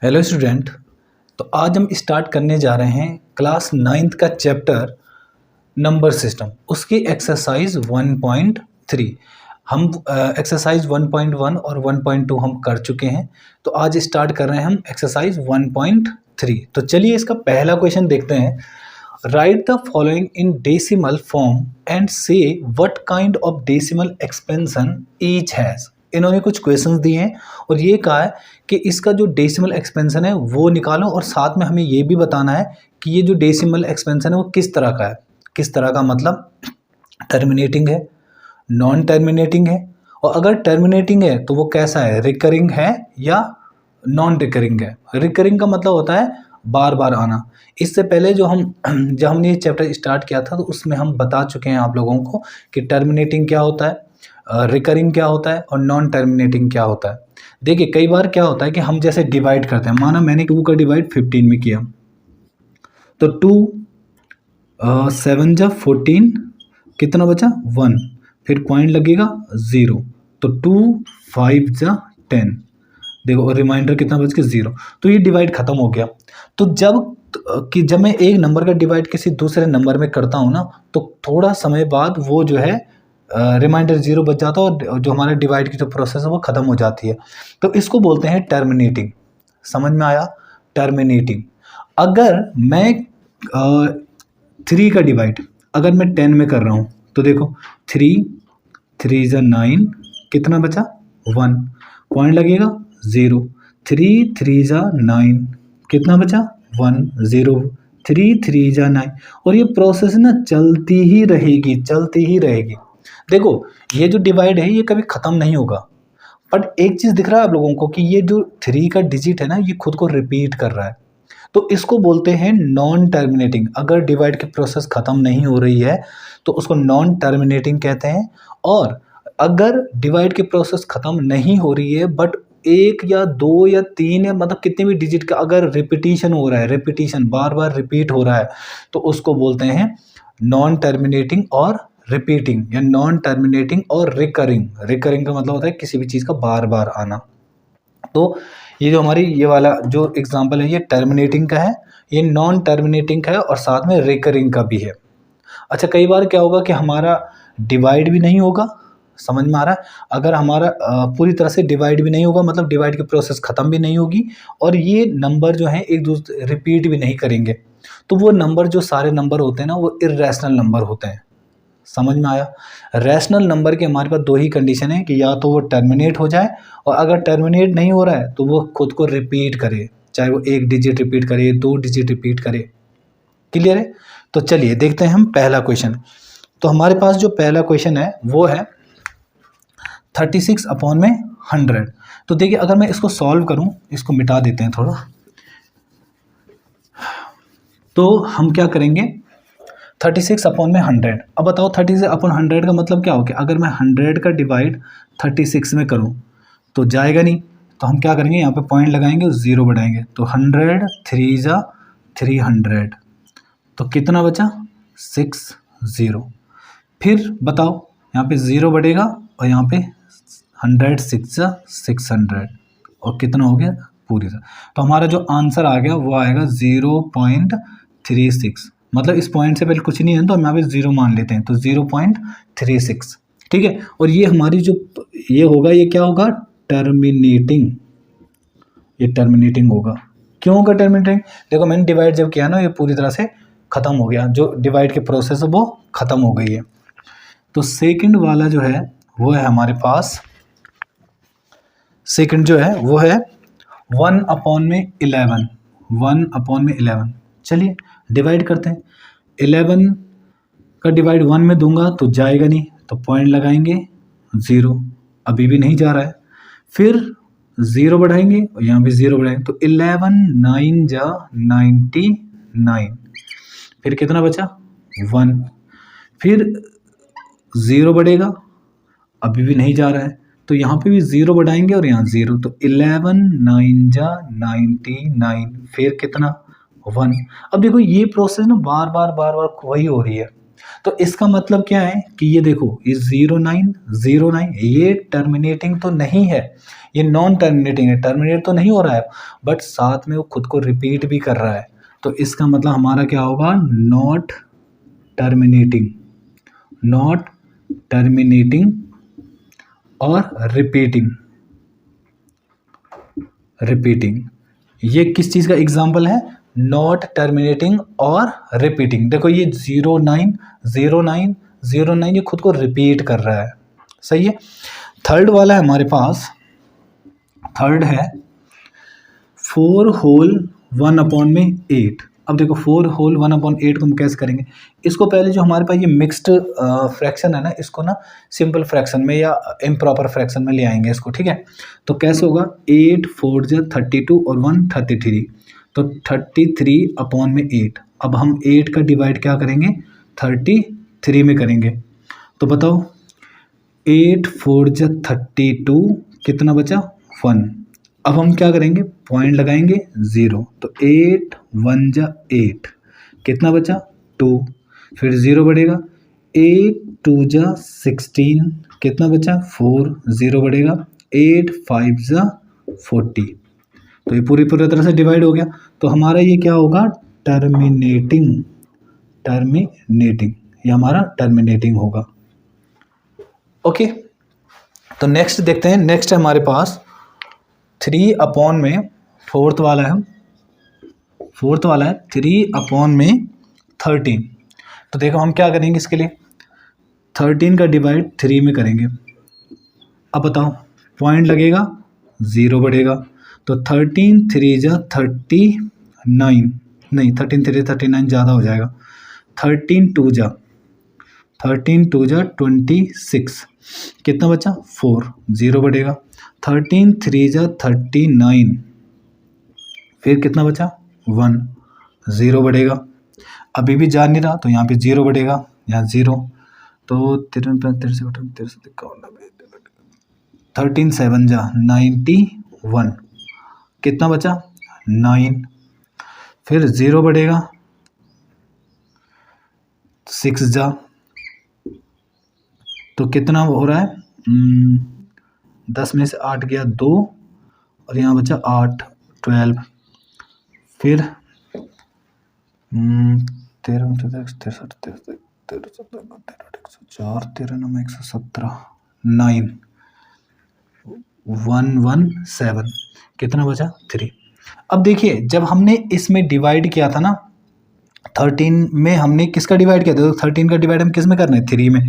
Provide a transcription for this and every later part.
Hello student. तो आज हम स्टार्ट करने जा रहे हैं क्लास 9th का चैप्टर नंबर सिस्टम, उसकी एक्सरसाइज 1.3। हम एक्सरसाइज 1.1 और 1.2 हम कर चुके हैं, तो आज स्टार्ट कर रहे हैं हम एक्सरसाइज 1.3। तो चलिए इसका पहला क्वेश्चन देखते हैं। Write the following in decimal form and say what kind of decimal expansion each has. इन्होंने कुछ क्वेश्चंस दिए हैं और ये कहा है कि इसका जो डेसिमल एक्सपेंशन है वो निकालो, और साथ में हमें ये भी बताना है कि ये जो डेसिमल एक्सपेंशन है वो किस तरह का है। किस तरह का मतलब टर्मिनेटिंग है, नॉन टर्मिनेटिंग है, और अगर टर्मिनेटिंग है तो वो कैसा है, रिकरिंग है या नॉन रिकरिंग है। रिकरिंग का मतलब होता है बार बार आना। इससे पहले जब हमने ये चैप्टर स्टार्ट किया था तो उसमें हम बता चुके हैं आप लोगों को कि टर्मिनेटिंग क्या होता है, रिकरिंग क्या होता है और नॉन टर्मिनेटिंग क्या होता है। देखिए कई बार क्या होता है कि हम जैसे डिवाइड करते हैं, माना मैंने 2 का डिवाइड 15 में किया, तो 2 7 जा 14, कितना बचा 1, फिर पॉइंट लगेगा 0, तो 2 5 जा 10, देखो और रिमाइंडर कितना बच के 0, तो ये डिवाइड खत्म हो गया। तो जब मैं एक नंबर का डिवाइड किसी दूसरे नंबर में करता हूँ ना, तो थोड़ा समय बाद वो जो है रिमाइंडर 0 बच जाता है और जो हमारा डिवाइड की जो प्रोसेस है वो ख़त्म हो जाती है। तो इसको बोलते हैं टर्मिनेटिंग। समझ में आया, टर्मिनेटिंग। अगर मैं 3 का डिवाइड अगर मैं 10 में कर रहा हूँ, तो देखो 3 3 जा 9, कितना बचा 1, पॉइंट लगेगा 0, 3 3 जा 9, कितना बचा 1 0, 3 3 जा 9, और ये प्रोसेस ना चलती ही रहेगी। देखो ये जो डिवाइड है ये कभी ख़त्म नहीं होगा, बट एक चीज़ दिख रहा है आप लोगों को कि ये जो 3 का डिजिट है ना ये खुद को रिपीट कर रहा है, तो इसको बोलते हैं नॉन टर्मिनेटिंग। अगर डिवाइड की प्रोसेस ख़त्म नहीं हो रही है तो उसको नॉन टर्मिनेटिंग कहते हैं। और अगर डिवाइड की प्रोसेस ख़त्म नहीं हो रही है बट 1 या 2 या 3 या मतलब कितने भी डिजिट का अगर रिपीटिशन हो रहा है, रिपीटिशन बार बार रिपीट हो रहा है, तो उसको बोलते हैं नॉन टर्मिनेटिंग और रिपीटिंग, या नॉन टर्मिनेटिंग और रिकरिंग। रिकरिंग का मतलब होता है किसी भी चीज़ का बार बार आना। तो ये जो हमारी ये वाला जो एग्जांपल है ये टर्मिनेटिंग का है, ये नॉन टर्मिनेटिंग का है और साथ में रिकरिंग का भी है। अच्छा कई बार क्या होगा कि हमारा डिवाइड भी नहीं होगा, समझ में आ रहा है, अगर हमारा पूरी तरह से डिवाइड भी नहीं होगा मतलब डिवाइड की प्रोसेस ख़त्म भी नहीं होगी, और ये नंबर जो हैं एक दूसरे रिपीट भी नहीं करेंगे, तो वो नंबर जो सारे नंबर होते हैं ना वो इर्रेशनल नंबर होते हैं। समझ में आया। रैशनल नंबर के हमारे पास 2 ही कंडीशन है कि या तो वो टर्मिनेट हो जाए, और अगर टर्मिनेट नहीं हो रहा है तो वो खुद को रिपीट करे, चाहे वो 1 डिजिट रिपीट करे, 2 डिजिट रिपीट करे। क्लियर है। तो चलिए देखते हैं हम पहला क्वेश्चन। तो हमारे पास जो पहला क्वेश्चन है वो है 36/100। तो देखिए अगर मैं इसको सॉल्व करूं, इसको मिटा देते हैं थोड़ा, तो हम क्या करेंगे 36/100। अब बताओ 36/100 का मतलब क्या हो गया। अगर मैं 100 का डिवाइड 36 में करूं तो जाएगा नहीं, तो हम क्या करेंगे यहाँ पे पॉइंट लगाएंगे और 0 बढ़ाएंगे, तो 100 3 जा 300, तो कितना बचा 60। फिर बताओ यहाँ पे 0 बढ़ेगा और यहाँ पे 100 6 जा 600, और कितना हो गया पूरी तरह। तो हमारा जो आंसर आ गया वो आएगा 0.36। मतलब इस पॉइंट से पहले कुछ नहीं है तो हम यहाँ पे 0 मान लेते हैं, तो 0.36। ठीक है। और ये हमारी जो ये होगा, ये क्या होगा टर्मिनेटिंग, ये टर्मिनेटिंग होगा। क्यों होगा टर्मिनेटिंग, देखो मैंने डिवाइड जब किया ना ये पूरी तरह से ख़त्म हो गया, जो डिवाइड की प्रोसेस है वो ख़त्म हो गई है। तो सेकंड वाला जो है वो है हमारे पास, सेकंड जो है वो है 1/11। 1/11। चलिए डिवाइड करते हैं। 11 का डिवाइड 1 में दूंगा तो जाएगा नहीं, तो पॉइंट लगाएंगे 0, अभी भी नहीं जा रहा है। फिर 0 बढ़ाएंगे और यहाँ भी 0 बढ़ाएंगे, तो 11 9 जा 99, फिर कितना बचा 1, फिर 0 बढ़ेगा, अभी भी नहीं जा रहा है, तो यहाँ पे भी 0 बढ़ाएंगे और यहाँ 0, तो 11 9 जा 99, फिर कितना 1। अब देखो ये प्रोसेस ना बार बार वही हो रही है, तो इसका मतलब क्या है कि ये देखो ये 0909 ये टर्मिनेटिंग तो नहीं है, ये नॉन टर्मिनेटिंग है, टर्मिनेट तो नहीं हो रहा है, बट साथ में वो खुद को रिपीट भी कर रहा है। तो इसका मतलब हमारा क्या होगा, नॉट टर्मिनेटिंग, नॉट टर्मिनेटिंग और रिपीटिंग। रिपीटिंग ये किस चीज़ का एग्जाम्पल है, नॉट टर्मिनेटिंग और रिपीटिंग। देखो ये 0909 ये खुद को रिपीट कर रहा है, सही है। थर्ड वाला है हमारे पास, थर्ड है 4 होल 1/8। अब देखो 4 होल 1/8 को हम कैसे करेंगे, इसको पहले जो हमारे पास ये मिक्स्ड फ्रैक्शन है ना, इसको ना सिंपल फ्रैक्शन में या इम्प्रॉपर फ्रैक्शन में ले आएंगे इसको, ठीक है। तो कैसे होगा, 8 4 जा 32 और 1 33, तो 33/8। अब हम 8 का डिवाइड क्या करेंगे, 33 में करेंगे। तो बताओ 8 4 जा 32, कितना बचा 1। अब हम क्या करेंगे, पॉइंट लगाएंगे 0, तो 8 1 जा 8, कितना बचा 2, फिर 0 बढ़ेगा, 8 2 जा 16, कितना बचा 4, 0 बढ़ेगा, 8 5 जा 40। तो ये पूरी तरह से डिवाइड हो गया। तो हमारा ये क्या होगा, टर्मिनेटिंग, टर्मिनेटिंग, ये हमारा टर्मिनेटिंग होगा। ओके, तो नेक्स्ट देखते हैं। नेक्स्ट है हमारे पास 3 में फोर्थ वाला है, 3/13। तो देखो हम क्या करेंगे इसके लिए, 13 का डिवाइड 3 में करेंगे। अब बताओ पॉइंट लगेगा 0 बढ़ेगा, तो 13 3 जा 39, नहीं 13 3 39 ज़्यादा हो जाएगा, 13 2 जा 26, कितना बचा 4, 0 बढ़ेगा, 13 3 जा 39, फिर कितना बचा 1, 0 बढ़ेगा। अभी भी जा नहीं रहा तो यहाँ पे 0 बढ़ेगा, यहाँ 0, तो 13 7 जा 91, कितना बचा 9, फिर 0 बढ़ेगा, 6 जा, तो कितना हो रहा है 10 में से 8 गया 2, और यहाँ बचा 8 12, फिर 13 9 117, कितना बचा 3। अब देखिए जब हमने इसमें डिवाइड किया था ना, 13 में हमने किसका डिवाइड किया था, तो 13 का डिवाइड हम किस में करना है, 3 में।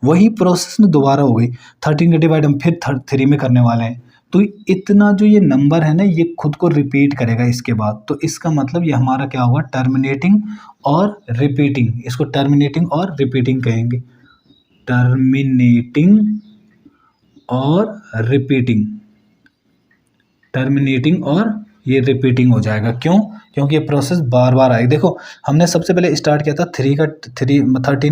वही प्रोसेस में दोबारा हो गई, 13 का डिवाइड हम फिर 3 में करने वाले हैं। तो इतना जो ये नंबर है ना, ये खुद को रिपीट करेगा इसके बाद। तो इसका मतलब ये हमारा क्या होगा, टर्मिनेटिंग और रिपीटिंग। इसको टर्मिनेटिंग और रिपीटिंग कहेंगे, टर्मिनेटिंग और रिपीटिंग, टर्मिनेटिंग और ये रिपीटिंग हो जाएगा। क्यों, क्योंकि ये प्रोसेस बार बार आएगी। देखो हमने सबसे पहले स्टार्ट किया था 13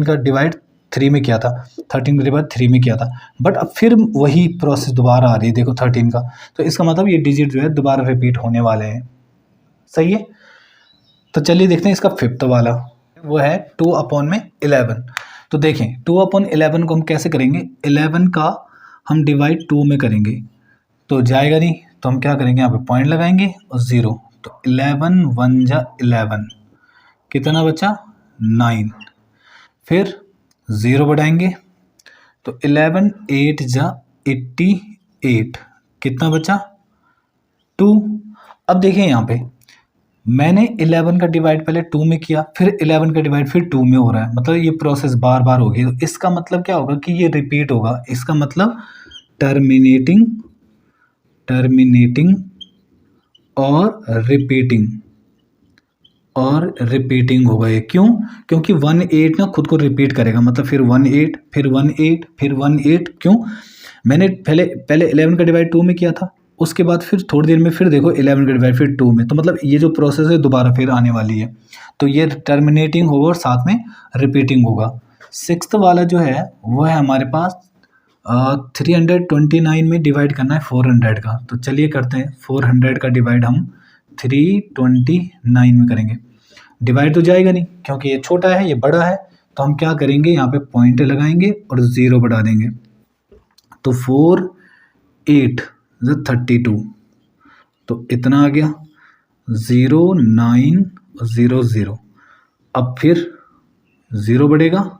का डिवाइड 3 में किया था, 13 का डिवाइड 3 में किया था, बट अब फिर वही प्रोसेस दोबारा आ रही है, देखो 13 का। तो इसका मतलब ये डिजिट जो है दोबारा रिपीट होने वाले हैं, सही है। तो चलिए देखते हैं इसका फिफ्थ वाला, वो है 2/11। तो देखें 2/11 को हम कैसे करेंगे, 11 का हम डिवाइड 2 में करेंगे तो जाएगा नहीं, तो हम क्या करेंगे, यहाँ पे पॉइंट लगाएंगे और 0, तो 11 1 जा 11, कितना बचा 9, फिर 0 बढ़ाएंगे, तो 11 8 जा 88, कितना बचा 2। अब देखिए यहाँ पे मैंने 11 का डिवाइड पहले 2 में किया, फिर 11 का डिवाइड फिर 2 में हो रहा है, मतलब ये प्रोसेस बार बार होगी। तो इसका मतलब क्या होगा कि ये रिपीट होगा। इसका मतलब टर्मिनेटिंग और रिपीटिंग होगा ये। क्यों, क्योंकि 18 ना खुद को रिपीट करेगा, मतलब फिर 18 फिर 18 फिर 18। क्यों, मैंने पहले 11 का डिवाइड 2 में किया था, उसके बाद फिर थोड़ी देर में फिर देखो 11 का डिवाइड फिर 2 में, तो मतलब ये जो प्रोसेस है दोबारा फिर आने वाली है। तो ये टर्मिनेटिंग होगा और साथ में रिपीटिंग होगा। सिक्स्थ वाला जो है वो है हमारे पास 329 में डिवाइड करना है 400 का। तो चलिए करते हैं, 400 का डिवाइड हम 329 में करेंगे। डिवाइड तो जाएगा नहीं क्योंकि ये छोटा है ये बड़ा है, तो हम क्या करेंगे, यहाँ पे पॉइंट लगाएंगे और 0 बढ़ा देंगे। तो 4 8 32, तो इतना आ गया 0 9 0 0। अब फिर 0 बढ़ेगा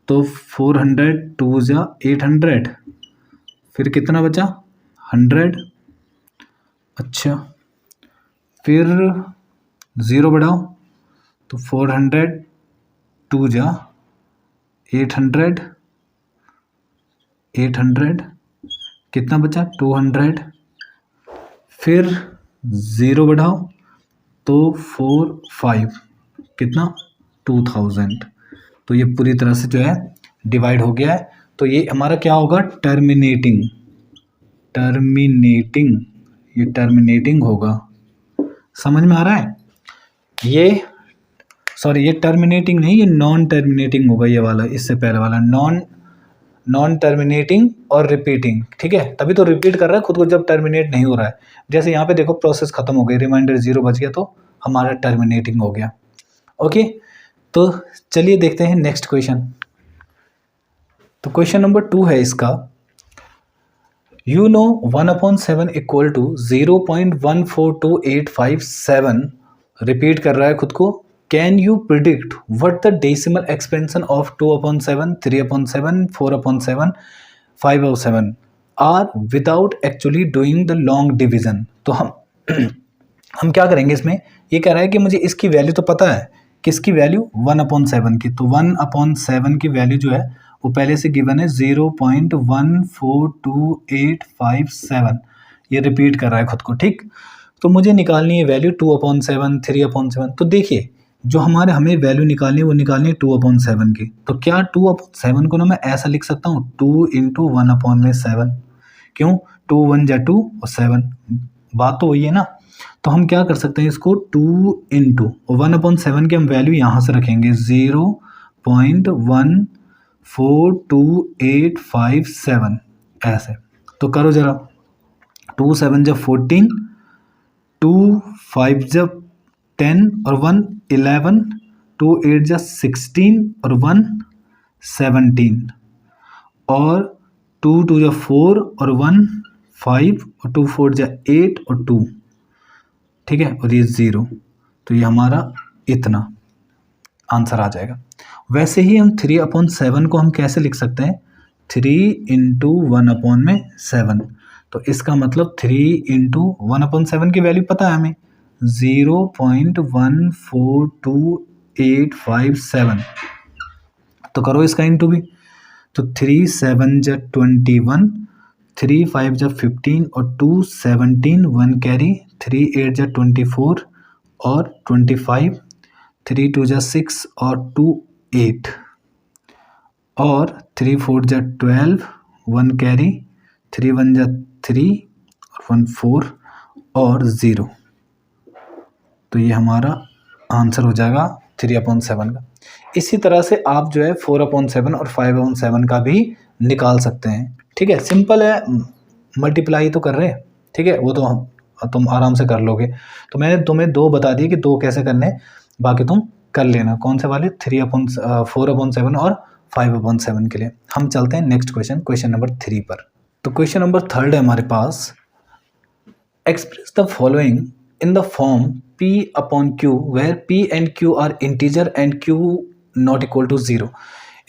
तो 400 2 जा 800, फिर कितना बचा 100। अच्छा, फिर 0 बढ़ाओ तो 400 2 जा 800, 800 कितना बचा 200, फिर 0 बढ़ाओ तो 4 5 कितना 2000। तो ये पूरी तरह से जो है डिवाइड हो गया है। तो ये हमारा क्या होगा, टर्मिनेटिंग, ये टर्मिनेटिंग होगा। समझ में आ रहा है? ये सॉरी, ये टर्मिनेटिंग नहीं, ये नॉन टर्मिनेटिंग होगा, ये वाला, इससे पहले वाला नॉन टर्मिनेटिंग और रिपीटिंग। ठीक है, तभी तो रिपीट कर रहा है खुद को जब टर्मिनेट नहीं हो रहा है। जैसे यहाँ पे देखो प्रोसेस खत्म हो गई, रिमाइंडर 0 बच गया तो हमारा टर्मिनेटिंग हो गया। ओके, तो चलिए देखते हैं नेक्स्ट क्वेश्चन। तो क्वेश्चन नंबर 2 है इसका, you know 1/7 equal to 0.142857, repeat कर रहा है खुद को। Can you predict what the decimal expansion of 2/7, 3/7, 4/7, 5/7 are without actually doing the long division. तो हम क्या करेंगे इसमें, ये कह रहा है कि मुझे इसकी वैल्यू तो पता है, किसकी वैल्यू 1/7 की। तो 1/7 की वैल्यू जो है वो पहले से गिवन है 0.142857, ये रिपीट कर रहा है खुद को। ठीक, तो मुझे निकालनी है वैल्यू 2/7, 3/7। तो देखिए जो हमें वैल्यू निकालनी है वो निकालनी है 2/7 की। तो क्या 2/7 को ना मैं ऐसा लिख सकता हूँ 2 × 1/7, क्यों 2 1 जा 2 और 7, बात तो वही है ना। तो हम क्या कर सकते हैं इसको 2 × 1/7 की हम वैल्यू यहाँ से रखेंगे 0.142857 ऐसे। तो करो जरा, 2 7 जब 14, 2 5 जब 10 और 1 11, 2 8 जब 16 और 1 17, और 2 2 जब 4 और 1 5, और 2 4 जब 8 और 2, ठीक है, और ये 0। तो ये हमारा इतना आंसर आ जाएगा। वैसे ही हम 3/7 को हम कैसे लिख सकते हैं, 3 × 1/7। तो इसका मतलब 3 × 1/7 की वैल्यू पता है हमें 0.14287। तो करो इसका इंटू भी, तो 3 7 जा 21, 3 5 जा 15 और 2 17, 1 कैरी, 3 8 जा 24 और 25, 3 2 जा 6 और 2 8, और 3 4 जा 12, 1 कैरी, 3 1 जा 3 और 1 4 और 0। तो ये हमारा आंसर हो जाएगा 3/7 का। इसी तरह से आप जो है 4/7 और 5/7 का भी निकाल सकते हैं। ठीक है, सिंपल है, मल्टीप्लाई तो कर रहे हैं। ठीक है, वो तो तुम आराम से कर लोगे। तो मैंने तुम्हें 2 बता दिए कि 2 कैसे करने, बाकी तुम कर लेना। कौन से वाले, 4/7 और 5/7 के लिए। हम चलते हैं नेक्स्ट क्वेश्चन नंबर 3 पर। तो क्वेश्चन नंबर 3 है हमारे पास, express the following in the form P/Q where P and Q are integer and Q not equal to 0।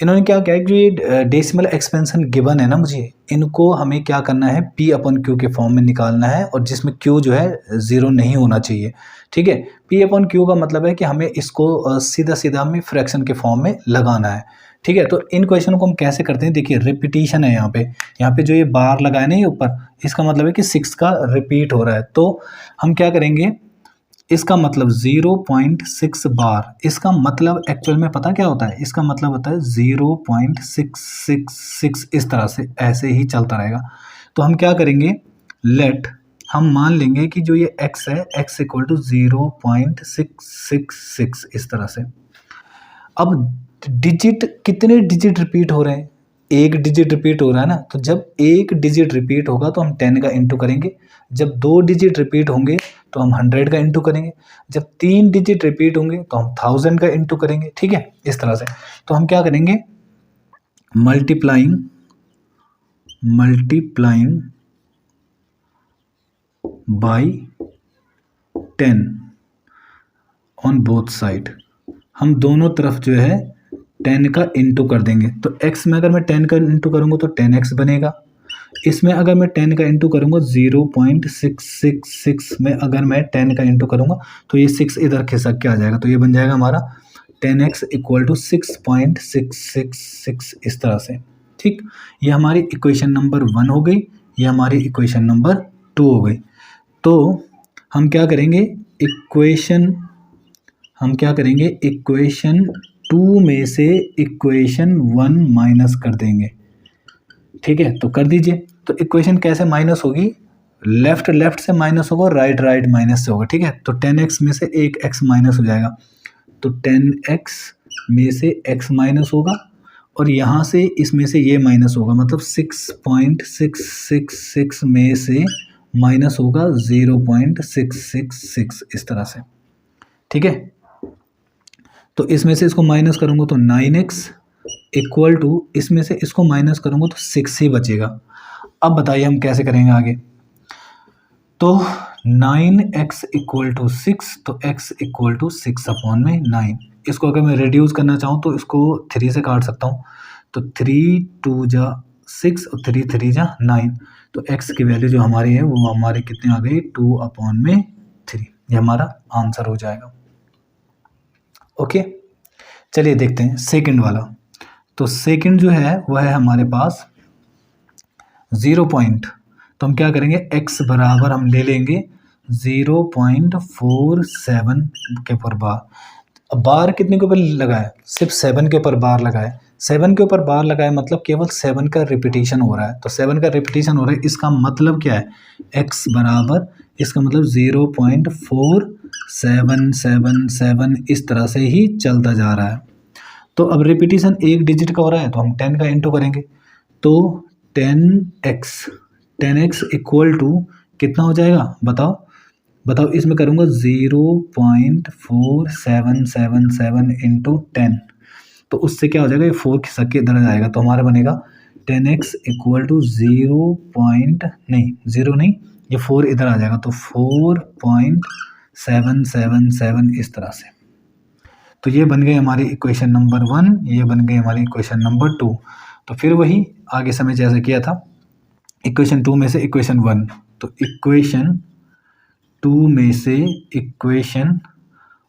इन्होंने क्या किया कि ये डेसिमल एक्सपेंशन गिवन है ना, मुझे इनको हमें क्या करना है P/Q के फॉर्म में निकालना है, और जिसमें Q जो है 0 नहीं होना चाहिए। ठीक है, P/Q का मतलब है कि हमें इसको सीधा सीधा हमें फ्रैक्शन के फॉर्म में लगाना है। ठीक है, तो इन क्वेश्चन को हम कैसे करते हैं, देखिए रिपीटिशन है यहाँ पे जो ये बार लगाए ना ये ऊपर, इसका मतलब है कि 6 का रिपीट हो रहा है। तो हम क्या करेंगे, इसका मतलब 0.6 बार, इसका मतलब एक्चुअल में पता क्या होता है, इसका मतलब होता है 0.666, इस तरह से ऐसे ही चलता रहेगा। तो हम क्या करेंगे, लेट हम मान लेंगे कि जो ये x है, x = 0.666, इस तरह से। अब डिजिट, कितने डिजिट रिपीट हो रहे हैं, 1 डिजिट रिपीट हो रहा है ना। तो जब 1 डिजिट रिपीट होगा तो हम 10 का इंटू करेंगे, जब 2 डिजिट रिपीट होंगे तो हम 100 का इंटू करेंगे, जब 3 डिजिट रिपीट होंगे तो हम 1000 का इंटू करेंगे, ठीक है, इस तरह से। तो हम क्या करेंगे, multiplying by 10 on both side, हम दोनों तरफ जो है 10 का इंटू कर देंगे। तो x में अगर मैं 10 का इंटू करूँगा तो 10x बनेगा, इसमें अगर मैं 10 का इंटू करूँगा 0.666 में अगर मैं 10 का इंटू करूँगा तो ये 6 इधर खिसक के आ जाएगा, तो ये बन जाएगा हमारा 10x इक्वल टू 6.666 इस तरह से, ठीक। ये हमारी इक्वेशन नंबर 1 हो गई, ये हमारी इक्वेशन नंबर 2 हो गई। तो हम क्या करेंगे, इक्वेशन 2 में से इक्वेशन 1 माइनस कर देंगे, ठीक है। तो कर दीजिए। तो इक्वेशन कैसे माइनस होगी, लेफ्ट से माइनस होगा, राइट माइनस से होगा, ठीक है। तो 10x में से एक x माइनस हो जाएगा, तो 10x में से x माइनस होगा और यहाँ से इसमें से ये माइनस होगा, मतलब 6.666 में से माइनस होगा 0.666 इस तरह से, ठीक है। तो इसमें से इसको माइनस करूँगा तो 9x इक्वल टू, इसमें से इसको माइनस करूँगा तो 6 ही बचेगा। अब बताइए हम कैसे करेंगे आगे। तो 9x इक्वल टू 6, तो x इक्वल टू 6 अपॉन में 9। इसको अगर मैं रिड्यूस करना चाहूँ तो इसको 3 से काट सकता हूँ, तो 3 2 जा 6 और 3 3 जा 9। तो x की वैल्यू जो हमारी है वो हमारी कितनी आ गई, 2 अपॉन में 3। ये हमारा आंसर हो जाएगा। ओके, चलिए देखते हैं सेकंड वाला। तो सेकंड जो है वह है हमारे पास 0 पॉइंट, तो हम क्या करेंगे, x बराबर हम ले लेंगे 0.47 के ऊपर बार। अब बार कितने के ऊपर लगाए, सिर्फ 7 के ऊपर बार लगाए। 7 के ऊपर बार लगाए मतलब केवल 7 का रिपीटिशन हो रहा है, तो 7 का रिपीटिशन हो रहा है, इसका मतलब क्या है, x बराबर, इसका मतलब 0.4777 इस तरह से ही चलता जा रहा है। तो अब रिपीटिशन एक डिजिट का हो रहा है तो हम 10 का इंटू करेंगे, तो 10x इक्वल टू कितना हो जाएगा, बताओ। इसमें करूँगा 0.4777 इंटू 10, तो उससे क्या हो जाएगा, ये 4 खिसक के इधर आ जाएगा, तो हमारा बनेगा 10x इक्वल टू 0 नहीं, ये 4 इधर आ जाएगा, तो 4.777 इस तरह से। तो ये बन गई हमारी इक्वेशन नंबर 1, ये बन गई हमारी इक्वेशन नंबर 2। तो फिर वही आगे समय जैसे किया था, इक्वेशन 2 में से इक्वेशन 1, तो इक्वेशन 2 में से इक्वेशन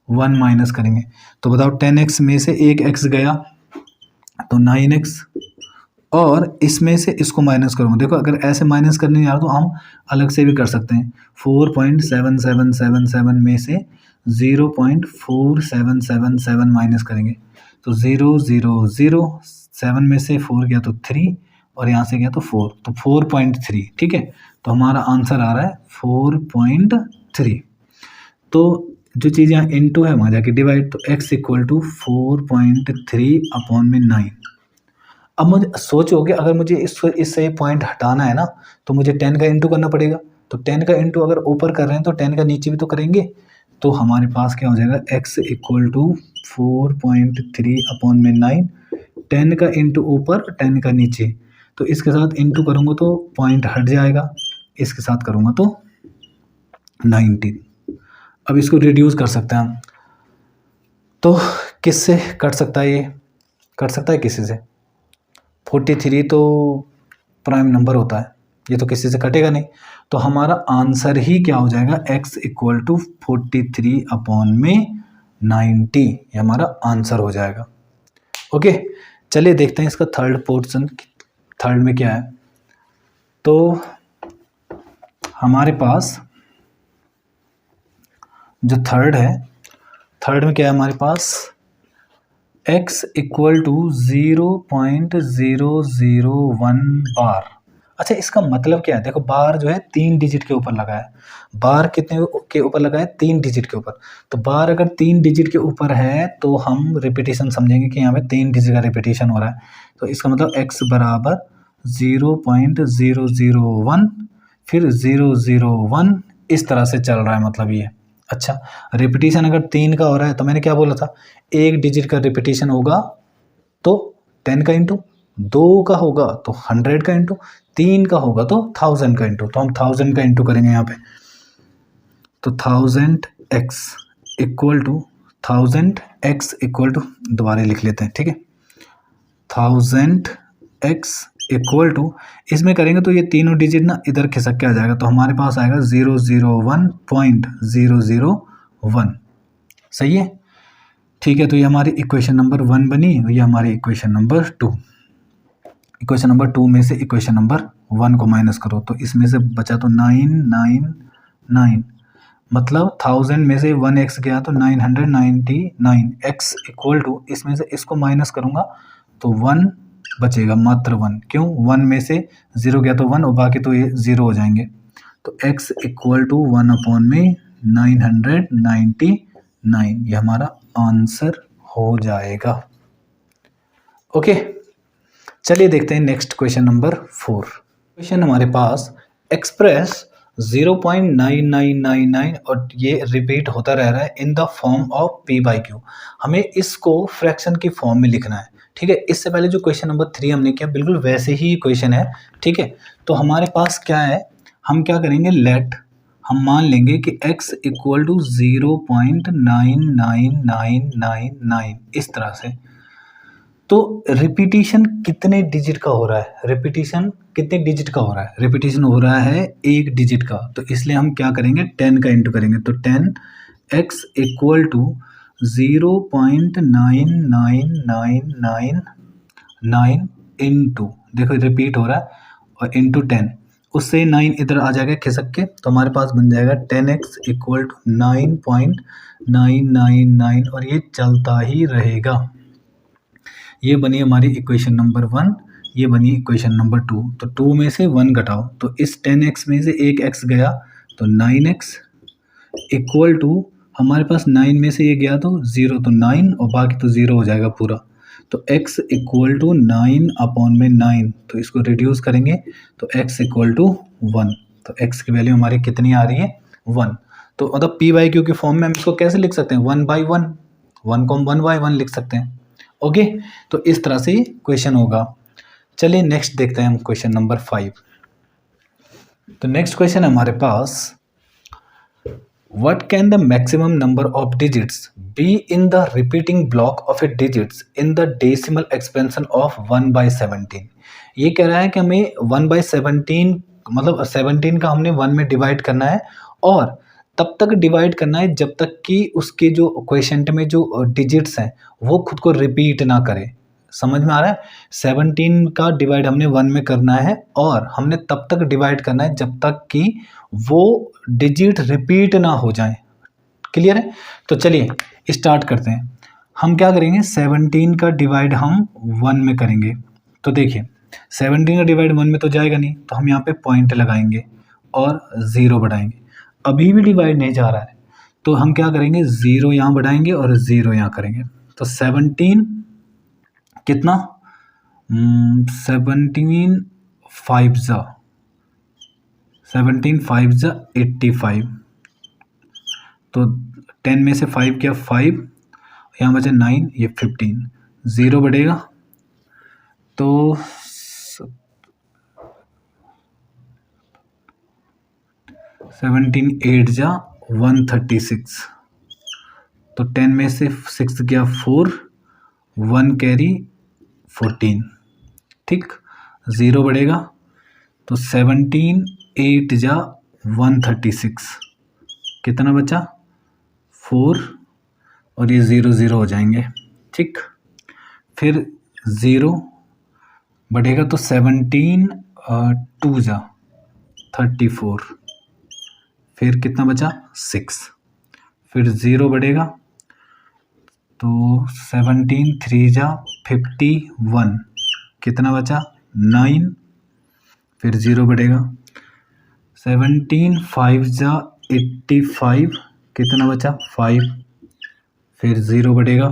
1 माइनस करेंगे। तो बताओ 10x में से एक x गया तो 9x, और इसमें से इसको माइनस करूँगा। देखो अगर ऐसे माइनस करने नहीं आ रहा तो हम अलग से भी कर सकते हैं। 4.7777 में से 0.4777 माइनस करेंगे तो 0 0 0, 7 में से 4 गया तो 3 और यहाँ से गया तो 4, तो 4.3, ठीक है। तो हमारा आंसर आ रहा है 4.3। तो जो चीज़ यहाँ इंटू है वहाँ जाके डिवाइड, तो x इक्वल टू 4.3 अपॉन में 9। अब मुझे सोचो कि अगर मुझे इससे पॉइंट हटाना है ना तो मुझे 10 का इंटू करना पड़ेगा। तो 10 का इंटू अगर ऊपर कर रहे हैं तो 10 का नीचे भी तो करेंगे। तो हमारे पास क्या हो जाएगा, x इक्वल टू 4.3 अपॉन में 9, 10 का इंटू ऊपर 10 का नीचे, तो इसके साथ इंटू करूँगा तो पॉइंट हट जाएगा, इसके साथ करूँगा तो 19। अब इसको रिड्यूस कर सकते हैं हम, तो किससे कट सकता है, ये कट सकता है किसी से। 43 तो प्राइम नंबर होता है, ये तो किसी से कटेगा नहीं। तो हमारा आंसर ही क्या हो जाएगा, x इक्वल टू 43 अपॉन में 90, ये हमारा आंसर हो जाएगा। ओके, चलिए देखते हैं इसका थर्ड पोर्शन, थर्ड में क्या है। तो हमारे पास जो थर्ड है, थर्ड में क्या है हमारे पास, x इक्वल टू 0.001 बार। अच्छा, इसका मतलब क्या है, देखो बार जो है 3 डिजिट के ऊपर लगा है। बार कितने के ऊपर लगा है, 3 डिजिट के ऊपर। तो बार अगर 3 डिजिट के ऊपर है तो हम रिपीटिशन समझेंगे कि यहाँ पे 3 डिजिट का रिपीटिशन हो रहा है। तो इसका मतलब x बराबर 0.001 फिर 001 इस तरह से चल रहा है मतलब ये। अच्छा, रिपीटिशन अगर 3 का हो रहा है तो मैंने क्या बोला था, एक डिजिट का रिपीटिशन होगा तो 10 का इंटू, 2 का होगा तो 100 का इंटू, 3 का होगा तो 1000 का इंटू। तो हम 1000 का इंटू करेंगे यहाँ पे, तो 1000x equal to 1000x equal to, दोबारा लिख लेते हैं, ठीक है, 1000x इक्वल टू, इसमें करेंगे तो ये तीनों डिजिट ना इधर खिसक के आ जाएगा, तो हमारे पास आएगा 001.001। सही है, ठीक है। तो ये हमारी इक्वेशन नंबर 1 बनी, ये हमारी इक्वेशन नंबर 2। इक्वेशन नंबर 2 में से इक्वेशन नंबर 1 को माइनस करो तो इसमें से बचा तो 999, मतलब 1000 में से 1x गया तो 999x इक्वल टू, इसमें से इसको माइनस करूँगा तो 1 बचेगा, मात्र 1। क्यों, 1 में से 0 गया तो 1 और बाकी तो ये 0 हो जाएंगे। तो x इक्वल टू 1/999, ये हमारा आंसर हो जाएगा। ओके, चलिए देखते हैं नेक्स्ट क्वेश्चन नंबर 4। क्वेश्चन हमारे पास एक्सप्रेस 0.9999 और ये रिपीट होता रह रहा है इन द फॉर्म ऑफ p/q। हमें इसको फ्रैक्शन की फॉर्म में लिखना है, ठीक है। इससे पहले जो क्वेश्चन नंबर 3 हमने किया बिल्कुल वैसे ही क्वेश्चन है, ठीक है। तो हमारे पास क्या है, हम क्या करेंगे, लेट, हम मान लेंगे कि x इक्वल टू 0.99999 इस तरह से। तो रिपीटिशन कितने डिजिट का हो रहा है, रिपीटिशन कितने डिजिट का हो रहा है, रिपीटिशन हो रहा है एक डिजिट का, तो इसलिए हम क्या करेंगे, 10 का इंटू करेंगे। तो 10x इक्वल टू 0.99999 इंटू, देखो रिपीट हो रहा है, और इंटू 10, उससे 9 इधर आ जाएगा खिसक के, तो हमारे पास बन जाएगा 10x इक्वल टू 9.999 और ये चलता ही रहेगा। ये बनी हमारी इक्वेशन नंबर 1, ये बनी इक्वेशन नंबर 2। तो 2 में से 1 घटाओ तो इस 10x में से एक x गया तो 9x इक्वल टू, हमारे पास 9 में से ये गया तो 0, तो 9 और बाकी तो 0 हो जाएगा पूरा। तो x इक्वल टू 9/9, तो इसको रिड्यूस करेंगे तो x इक्वल टू 1। तो x की वैल्यू हमारी कितनी आ रही है, 1। तो मतलब p/q की फॉर्म में हम इसको कैसे लिख सकते हैं, 1/1, 1 को हम 1/1 लिख सकते हैं। ओके, तो इस तरह से क्वेश्चन होगा। चलिए नेक्स्ट देखते हैं हम क्वेश्चन नंबर 5। तो नेक्स्ट क्वेश्चन हमारे पास, what can the maximum number of digits be in the repeating block of a digits in the decimal expansion of 1/17। ये कह रहा है कि हमें 1/17 मतलब 17 का हमने 1 में डिवाइड करना है और तब तक डिवाइड करना है जब तक कि उसके जो क्वेश्चन में जो डिजिट्स हैं वो खुद को रिपीट ना करे। समझ में आ रहा है, 17 का डिवाइड हमने 1 में करना है और हमने तब तक डिवाइड करना है जब तक कि वो डिजिट रिपीट ना हो जाए। क्लियर है, तो चलिए स्टार्ट करते हैं। हम क्या करेंगे, 17 का डिवाइड हम 1 में करेंगे। तो देखिए 17 का डिवाइड 1 में तो जाएगा नहीं, तो हम यहाँ पे पॉइंट लगाएंगे और 0 बढ़ाएंगे। अभी भी डिवाइड नहीं जा रहा है तो हम क्या करेंगे, 0 यहाँ बढ़ाएंगे और 0 यहाँ करेंगे। तो 17 कितना, 17 5 जा 85। तो 10 में से 5 क्या 5, यहाँ बचा 9, ये 15, 0 बढ़ेगा तो 17 8 जा 136। तो 10 में से 6 गया 4, 1 कैरी 14, ठीक, 0 बढ़ेगा तो 17 8 जा 136, कितना बचा 4 और ये 0 0 हो जाएंगे, ठीक। फिर 0 बढ़ेगा तो 17 2 जा 34, फिर कितना बचा 6, फिर 0 बढ़ेगा तो 17 3 जा 51, कितना बचा 9, फिर 0 बढ़ेगा 17 5 जा 85, कितना बचा 5, फिर 0 बढ़ेगा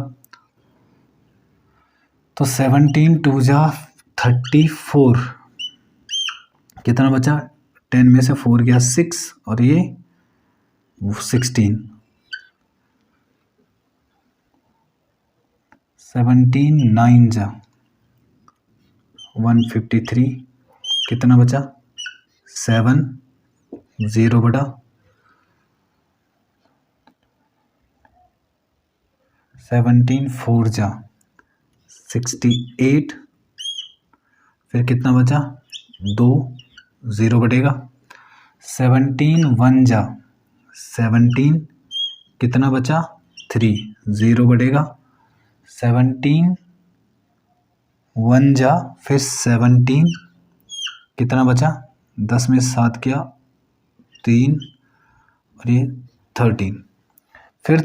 तो 17 2 जा 34, कितना बचा, 10 में से 4 गया 6 और ये 16, 17 9 जा 153, कितना बचा 7, 0 बटा 17 4 जा 68, फिर कितना बचा 2, 0 बटेगा 17 1 जा 17, कितना बचा 3, 0 बटेगा 17 1 जा फिर 17, कितना बचा 10 में 7 किया 3 और ये 13, फिर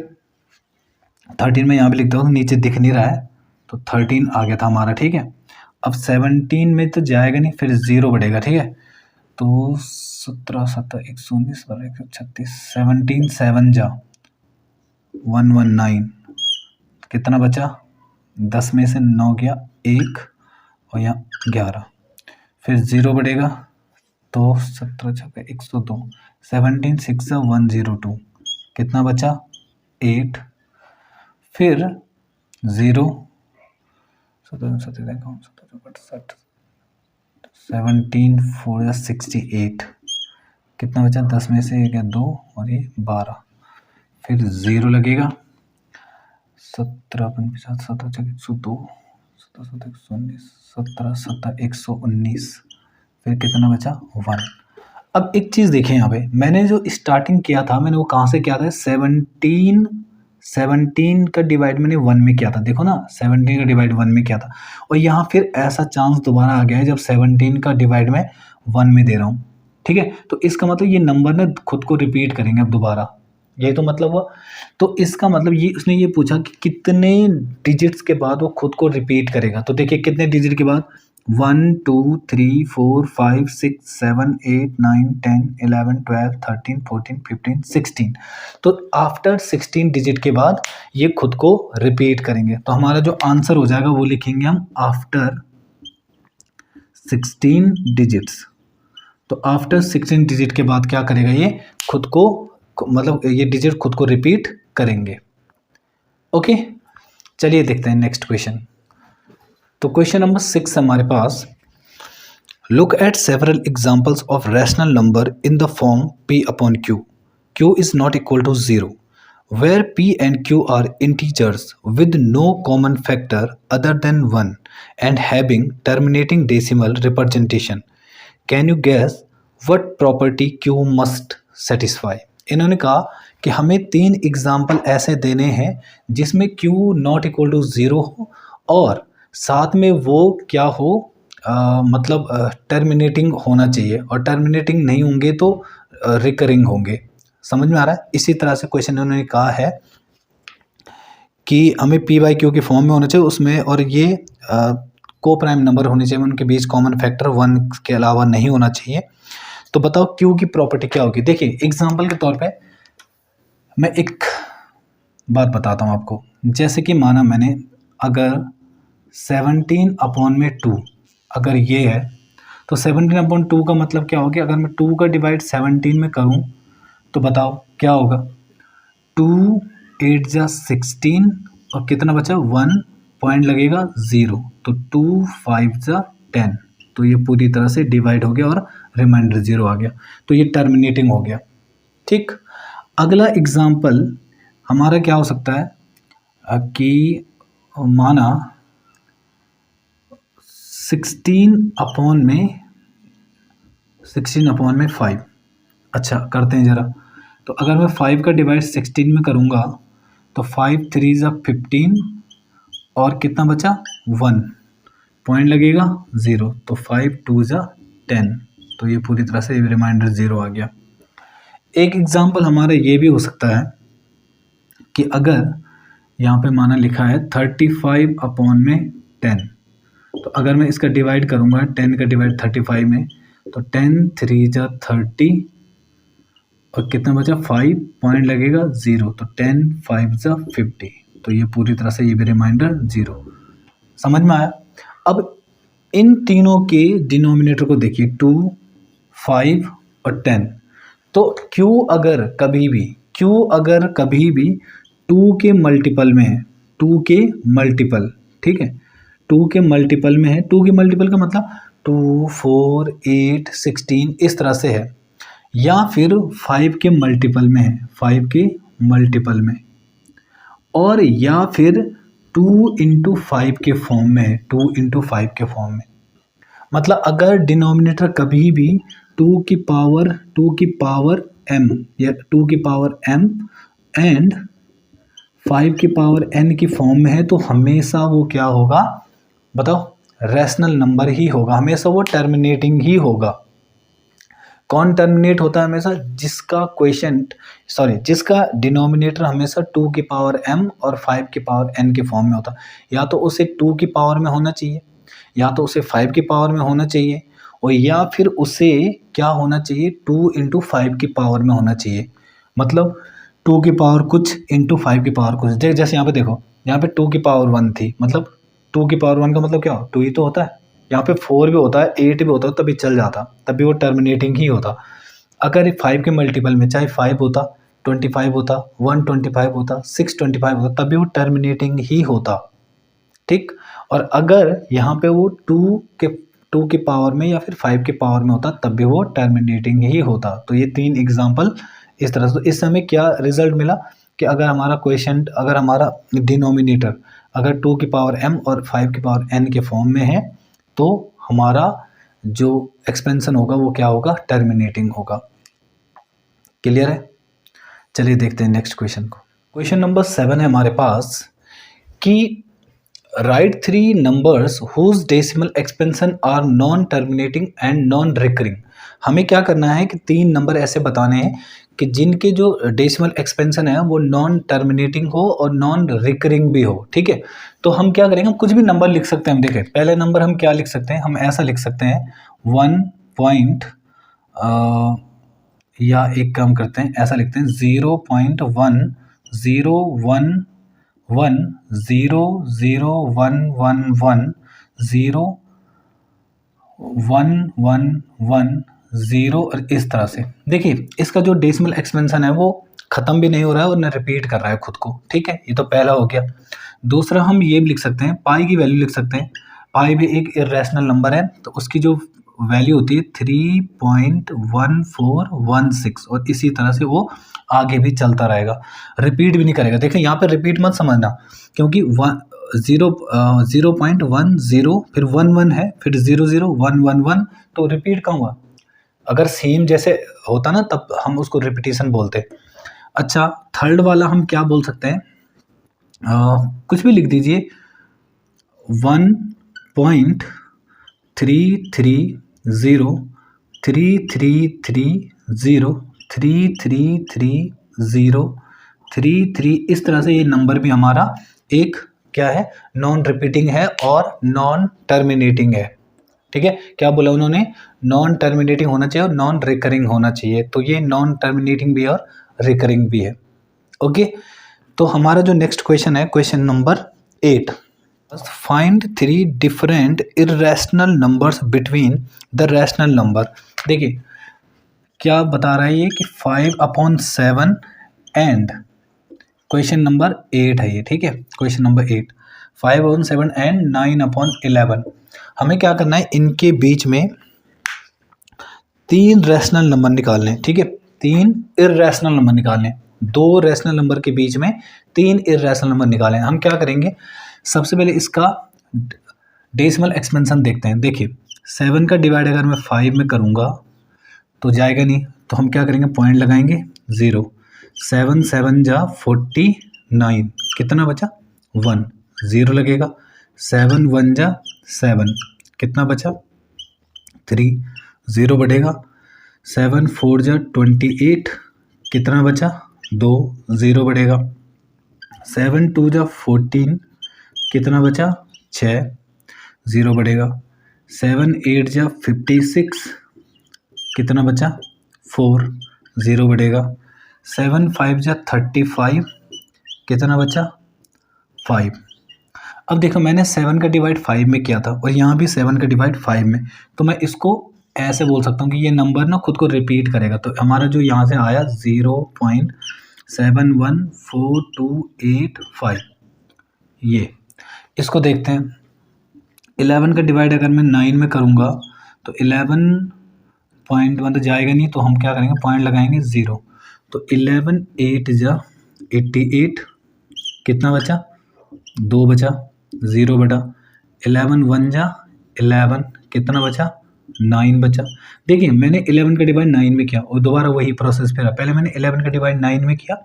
13 में यहाँ भी लिखता हूँ, नीचे दिख नहीं रहा है तो 13 आ गया था हमारा। ठीक है, अब 17 में तो जाएगा नहीं, फिर 0 बढ़ेगा। ठीक है, तो 17 7 119 136, 17 7 जा 119, कितना बचा 10 में से 9 गया 1 और यहाँ 11, फिर 0 बढ़ेगा तो 17 6 102, 17 6 जा 102, कितना बचा 8, फिर 0 17 4 68, कितना बचा 10 में से 1 2 और ये 12, फिर 0 लगेगा 17 50 17 102 17 119 17 7 119, फिर कितना बचा 1। अब एक चीज़ देखें यहाँ पे, मैंने जो स्टार्टिंग किया था मैंने वो कहाँ से किया था 17 का डिवाइड मैंने 1 में किया था। देखो ना 17 का डिवाइड 1 में किया था और यहाँ फिर ऐसा चांस दोबारा आ गया है जब 17 का डिवाइड मैं 1 में दे रहा हूँ। ठीक है, तो इसका मतलब ये नंबर ना खुद को रिपीट करेंगे अब दोबारा, ये तो मतलब हुआ। तो इसका मतलब ये उसने ये पूछा कि कितने डिजिट्स के बाद वो खुद को रिपीट करेगा। तो देखिए कितने डिजिट के बाद 1 2 3 4 5 6 7 8 9 10 11 12 13 14 15 16, तो आफ्टर 16 डिजिट के बाद ये खुद को रिपीट करेंगे। तो हमारा जो आंसर हो जाएगा वो लिखेंगे हम आफ्टर 16 डिजिट्स। तो आफ्टर 16 डिजिट के बाद क्या करेगा ये खुद को, मतलब ये डिजिट खुद को रिपीट करेंगे। ओके, चलिए देखते हैं नेक्स्ट क्वेश्चन। तो क्वेश्चन नंबर 6 हमारे पास, look at several examples of rational number in the form p upon q, q is not equal to 0, where p and q are integers with no common factor other than 1 and having terminating decimal representation. Can you guess what property q must satisfy? इन्होंने कहा कि हमें 3 example ऐसे देने हैं जिसमें q not equal to 0 हो और साथ में वो क्या हो, मतलब टर्मिनेटिंग होना चाहिए, और टर्मिनेटिंग नहीं होंगे तो रिकरिंग होंगे। समझ में आ रहा है? इसी तरह से क्वेश्चन उन्होंने कहा है कि हमें p बाई क्यू के फॉर्म में होना चाहिए उसमें, और ये को प्राइम नंबर होने चाहिए, उनके बीच कॉमन फैक्टर 1 के अलावा नहीं होना चाहिए। तो बताओ q की प्रॉपर्टी क्या होगी। देखिए एग्जाम्पल के तौर पे मैं एक बात बताता हूँ आपको, जैसे कि माना मैंने अगर 17 अपॉन में 2 अगर ये है तो 17 अपॉन 2 का मतलब क्या हो गया, अगर मैं 2 का डिवाइड 17 में करूँ तो बताओ क्या होगा, 2 8 जा 16 और कितना बचा 1 पॉइंट लगेगा 0, तो 2 5 जा 10, तो ये पूरी तरह से डिवाइड हो गया और रिमाइंडर 0 आ गया, तो ये टर्मिनेटिंग हो गया। ठीक, अगला एग्जाम्पल हमारा क्या हो सकता है कि माना 16 अपॉन में 5। अच्छा करते हैं ज़रा, तो अगर मैं 5 का डिवाइड 16 में करूँगा तो 5 3 जा 15 और कितना बचा 1 पॉइंट लगेगा 0, तो 5 2 जा 10, तो ये पूरी तरह से रिमाइंडर 0 आ गया। एक एग्जाम्पल हमारा ये भी हो सकता है कि अगर यहाँ पे माना लिखा है 35 अपॉन में 10, तो अगर मैं इसका डिवाइड करूँगा 10 का डिवाइड 35 में तो 10 3 जा 30 और कितना बचा 5 पॉइंट लगेगा 0, तो 10 5 जा 50, तो ये पूरी तरह से ये भी रिमाइंडर 0। समझ में आया? अब इन तीनों के डिनोमिनेटर को देखिए 2 5 और 10, तो Q अगर कभी भी क्यू अगर कभी भी 2 के मल्टीपल में है, 2 के मल्टीपल, ठीक है, 2 के मल्टीपल में है, 2 के मल्टीपल का मतलब 2, 4, 8, 16 इस तरह से है, या फिर 5 के मल्टीपल में है, 5 के मल्टीपल में, और या फिर 2 इंटू 5 के फॉर्म में है, 2 इंटू 5 के फॉर्म में। मतलब अगर डिनोमिनेटर कभी भी 2 की पावर m या 2 की पावर m एंड 5 की पावर n की फॉर्म में है, तो हमेशा वो क्या होगा बताओ, रैशनल नंबर ही होगा, हमेशा वो टर्मिनेटिंग ही होगा। कौन टर्मिनेट होता है हमेशा? जिसका डिनोमिनेटर हमेशा 2 की पावर m और 5 की पावर n के फॉर्म में होता है। या तो उसे 2 की पावर में होना चाहिए, या तो उसे 5 की पावर में होना चाहिए, और या फिर उसे क्या होना चाहिए, 2 इंटू 5 की पावर में होना चाहिए। मतलब 2 की पावर कुछ इंटू 5 की पावर कुछ। जैसे यहाँ पे देखो, यहाँ पे 2 की पावर 1 थी, मतलब 2 की पावर 1 का मतलब क्या हो, 2 ही तो होता है। यहाँ पे 4 भी होता है, 8 भी होता है, तभी चल जाता, तभी वो टर्मिनेटिंग ही होता। अगर 5 के मल्टीपल में चाहे 5 होता, 25 होता, 125 होता, 625 होता, तभी वो टर्मिनेटिंग ही होता, ठीक। और अगर यहाँ पे वो 2 के पावर में या फिर 5 के पावर में होता, तब भी वो टर्मिनेटिंग ही होता। तो ये 3 एग्जाम्पल इस तरह से। तो इससे हमें क्या रिजल्ट मिला कि अगर हमारा डिनोमिनेटर अगर 2 की पावर m और 5 की पावर n के फॉर्म में है, तो हमारा जो एक्सपेंशन होगा वो क्या होगा, टर्मिनेटिंग होगा। क्लियर है? चलिए देखते हैं नेक्स्ट क्वेश्चन को। क्वेश्चन नंबर 7 है हमारे पास कि write 3 numbers whose decimal expansion are non terminating and non recurring. हमें क्या करना है कि 3 नंबर ऐसे बताने हैं कि जिनके जो डेसिमल एक्सपेंशन है वो नॉन टर्मिनेटिंग हो और नॉन रिकरिंग भी हो, ठीक है। तो हम क्या करेंगे, हम कुछ भी नंबर लिख सकते हैं। हम देखें पहले नंबर हम क्या लिख सकते हैं, हम ऐसा लिख सकते हैं 1 पॉइंट, या एक काम करते हैं ऐसा लिखते हैं 0.11010110 और इस तरह से। देखिए इसका जो डेसिमल एक्सपेंशन है वो ख़त्म भी नहीं हो रहा है और न रिपीट कर रहा है खुद को, ठीक है। ये तो पहला हो गया। दूसरा हम ये भी लिख सकते हैं, पाई की वैल्यू लिख सकते हैं। पाई भी एक इरेशनल नंबर है, तो उसकी जो वैल्यू होती है 3.1416, और इसी तरह से वो आगे भी चलता रहेगा, रिपीट भी नहीं करेगा। देखिए यहाँ पर रिपीट मत समझना, क्योंकि 0.10 फिर 11 है, फिर 00111, तो रिपीट कहाँ हुआ। अगर सेम जैसे होता ना तब हम उसको रिपीटिशन बोलते। अच्छा थर्ड वाला हम क्या बोल सकते हैं, कुछ भी लिख दीजिए 1.3330333033 इस तरह से ये नंबर भी हमारा एक क्या है, नॉन रिपीटिंग है और नॉन टर्मिनेटिंग है, ठीक है। क्या बोला उन्होंने, नॉन टर्मिनेटिंग होना चाहिए और नॉन रिकरिंग होना चाहिए, तो ये नॉन टर्मिनेटिंग भी है और रिकरिंग भी है। ओके, तो हमारा जो नेक्स्ट क्वेश्चन है question number 8, find 3 different irrational numbers between the rational number. देखिए क्या बता रहा है ये कि 5/7 एंड क्वेश्चन नंबर 8 है ये, ठीक है। Question number 8 5/7 and 9/11। हमें क्या करना है, इनके बीच में 3 रैशनल नंबर निकालने, ठीक है। 3 इरेशनल नंबर निकालने, 2 रैशनल नंबर के बीच में 3 इरेशनल नंबर निकालें। हम क्या करेंगे, सबसे पहले इसका डेसिमल एक्सपेंशन देखते हैं। देखिए 7 का डिवाइड अगर मैं 5 में करूँगा तो जाएगा नहीं, तो हम क्या करेंगे, पॉइंट लगाएंगे 0। 7 7 जा 49, कितना बचा 1, 0 लगेगा। 7 1 जा 7, कितना बचा 3, 0 बढ़ेगा। 7 4 जा 28, कितना बचा 2, 0 बढ़ेगा। 7 2 जा 14, कितना बचा 6, 0 बढ़ेगा। 7 8 जा 56, कितना बचा 4, 0 बढ़ेगा। 7 5 जा 35, कितना बचा 5। अब देखो मैंने 7 का डिवाइड 5 में किया था और यहाँ भी 7 का डिवाइड 5 में, तो मैं इसको ऐसे बोल सकता हूँ कि ये नंबर ना खुद को रिपीट करेगा। तो हमारा जो यहाँ से आया 71428 ये। इसको देखते हैं, 11 का डिवाइड अगर मैं 9 में करूँगा तो 11.1 तो जाएगा नहीं, तो हम क्या करेंगे, पॉइंट लगाएंगे 0। तो 11 8 जा 88, कितना बचा, 2 बचा, 0 बटा 11 1 जा 11, कितना बचा, 9 बचा। देखिए मैंने 11 का डिवाइड 9 में किया और दोबारा वही प्रोसेस फिर, पहले मैंने 11 का डिवाइड 9 में किया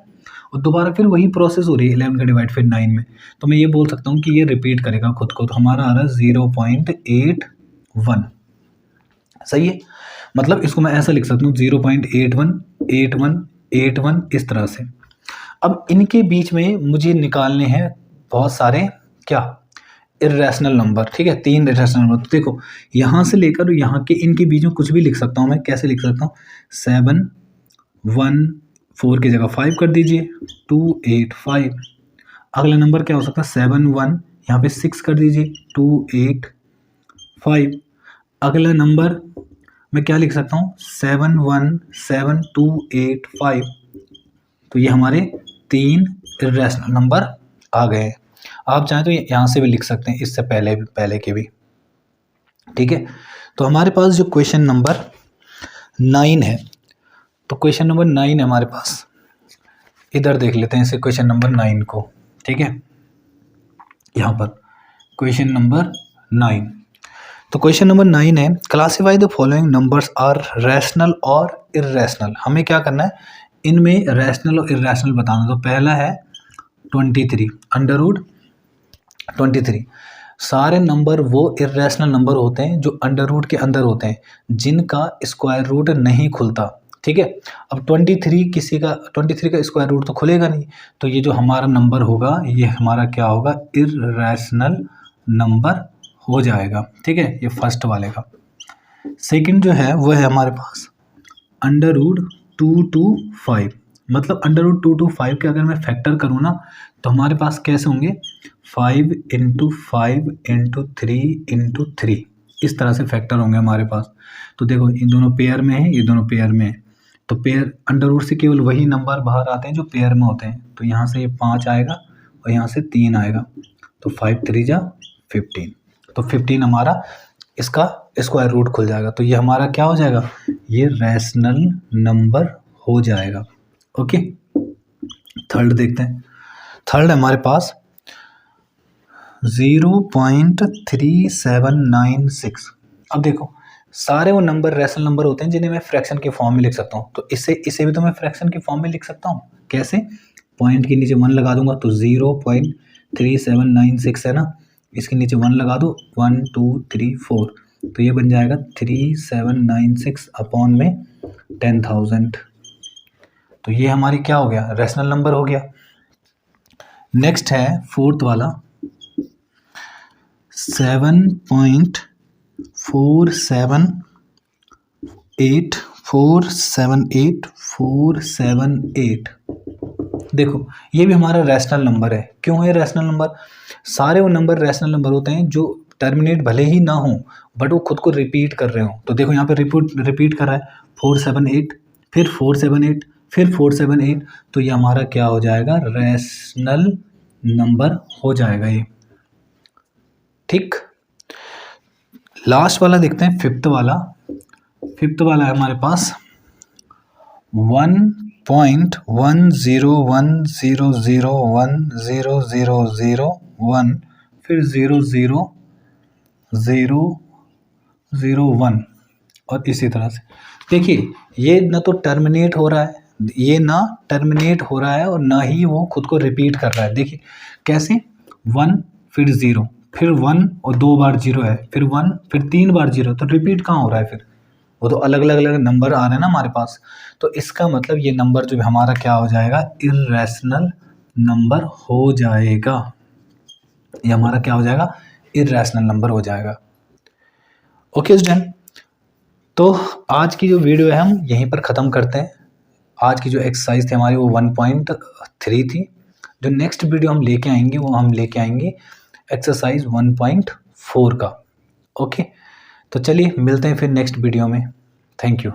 और दोबारा फिर वही प्रोसेस हो रही है 11 का डिवाइड फिर 9 में। तो मैं ये बोल सकता हूँ कि ये रिपीट करेगा खुद को। तो हमारा आ रहा है 0.81, सही है। मतलब इसको मैं ऐसा लिख सकता हूँ 0.818181 इस तरह से। अब इनके बीच में मुझे निकालने हैं बहुत सारे क्या, इर्रेशनल नंबर, ठीक है, 3 इर्रेशनल नंबर। तो देखो यहाँ से लेकर यहाँ के इनके बीच में कुछ भी लिख सकता हूँ मैं। कैसे लिख सकता हूँ, 7 1 4 की जगह 5 कर दीजिए, 2 8 5। अगला नंबर क्या हो सकता है, 7 1, यहाँ पे 6 कर दीजिए, 2 8 5। अगला नंबर मैं क्या लिख सकता हूँ, 7 1 7 2 8 5। तो ये हमारे 3 इर्रेशनल नंबर आ गए। आप चाहें तो यहाँ से भी लिख सकते हैं, इससे पहले के भी, ठीक है। तो हमारे पास जो क्वेश्चन नंबर 9 है, तो क्वेश्चन नंबर 9 है हमारे पास, इधर देख लेते हैं इसे क्वेश्चन नंबर 9 को, ठीक है। यहाँ पर क्वेश्चन नंबर 9, तो क्वेश्चन नंबर 9 है, classify the following numbers are rational और इर्रेशनल। हमें क्या करना है, इनमें रैशनल और इर्रेशनल बताना। तो पहला है 23, अंडर रूट 23। सारे नंबर वो इर्रेशनल नंबर होते हैं जो अंडर रूट के अंदर होते हैं, जिनका स्क्वायर रूट नहीं खुलता, ठीक है। अब 23 का स्क्वायर रूट तो खुलेगा नहीं, तो ये जो हमारा नंबर होगा ये हमारा क्या होगा, इर्रेशनल नंबर हो जाएगा, ठीक है। ये फर्स्ट वाले का। सेकंड जो है वो है हमारे पास अंडर रूट 225। मतलब अंडर रूट 225 के अगर मैं फैक्टर करूँ ना, तो हमारे पास कैसे होंगे, 5 × 5 × 3 × 3, इस तरह से फैक्टर होंगे हमारे पास। तो देखो इन दोनों पेयर में है, ये दोनों पेयर में है, तो पेयर अंडर रूट से केवल वही नंबर बाहर आते हैं जो पेयर में होते हैं। तो यहाँ से ये 5 आएगा और यहाँ से 3 आएगा, तो 5 3 जा 15, तो 15 हमारा इसका स्क्वायर रूट खुल जाएगा। तो ये हमारा क्या हो जाएगा, ये रैशनल नंबर हो जाएगा, ओके। थर्ड देखते हैं, थर्ड हमारे पास 0.3796। अब देखो सारे वो नंबर रैशनल नंबर होते हैं जिन्हें मैं फ्रैक्शन के फॉर्म में लिख सकता हूँ। तो इसे भी तो मैं फ्रैक्शन के फॉर्म में लिख सकता हूँ। कैसे, पॉइंट के नीचे 1 लगा दूंगा, तो 0.3796 है ना, इसके नीचे 1 लगा दो, 1 2 3 4, तो ये बन जाएगा 3796 अपॉन में 10,000। तो ये हमारी क्या हो गया, रैशनल नंबर हो गया। नेक्स्ट है फोर्थ वाला 7.478478। देखो ये भी हमारा रैशनल नंबर है। क्यों है रैशनल नंबर, सारे वो नंबर रैशनल नंबर होते हैं जो टर्मिनेट भले ही ना हो बट वो खुद को रिपीट कर रहे हो। तो देखो यहाँ पे रिपीट कर रहा है 478, फिर 478, फिर 478, तो ये हमारा क्या हो जाएगा, रैशनल नंबर हो जाएगा ये, ठीक। लास्ट वाला देखते हैं, फिफ्थ वाला है हमारे पास 1.1010010001, फिर 00001 और इसी तरह से। देखिए ये ना तो टर्मिनेट हो रहा है, ये ना टर्मिनेट हो रहा है और ना ही वो खुद को रिपीट कर रहा है। देखिए कैसे, 1 फिर 0 फिर 1 और 2 बार 0 है, फिर 1 फिर 3 बार 0, तो रिपीट कहाँ हो रहा है, फिर वो तो अलग अलग नंबर आ रहे हैं ना हमारे पास। तो इसका मतलब ये नंबर जो हमारा क्या हो जाएगा, इर्रेशनल नंबर हो जाएगा। ये हमारा क्या हो जाएगा, इर्रेशनल नंबर हो जाएगा। ओके स्टूडेंट, तो आज की जो वीडियो है हम यहीं पर ख़त्म करते हैं। आज की जो एक्सरसाइज थी हमारी वो 1.3 थी। जो नेक्स्ट वीडियो हम लेके आएंगे वो हम लेके आएंगे एक्सरसाइज 1.4 का। ओके, तो चलिए मिलते हैं फिर नेक्स्ट वीडियो में। Thank you.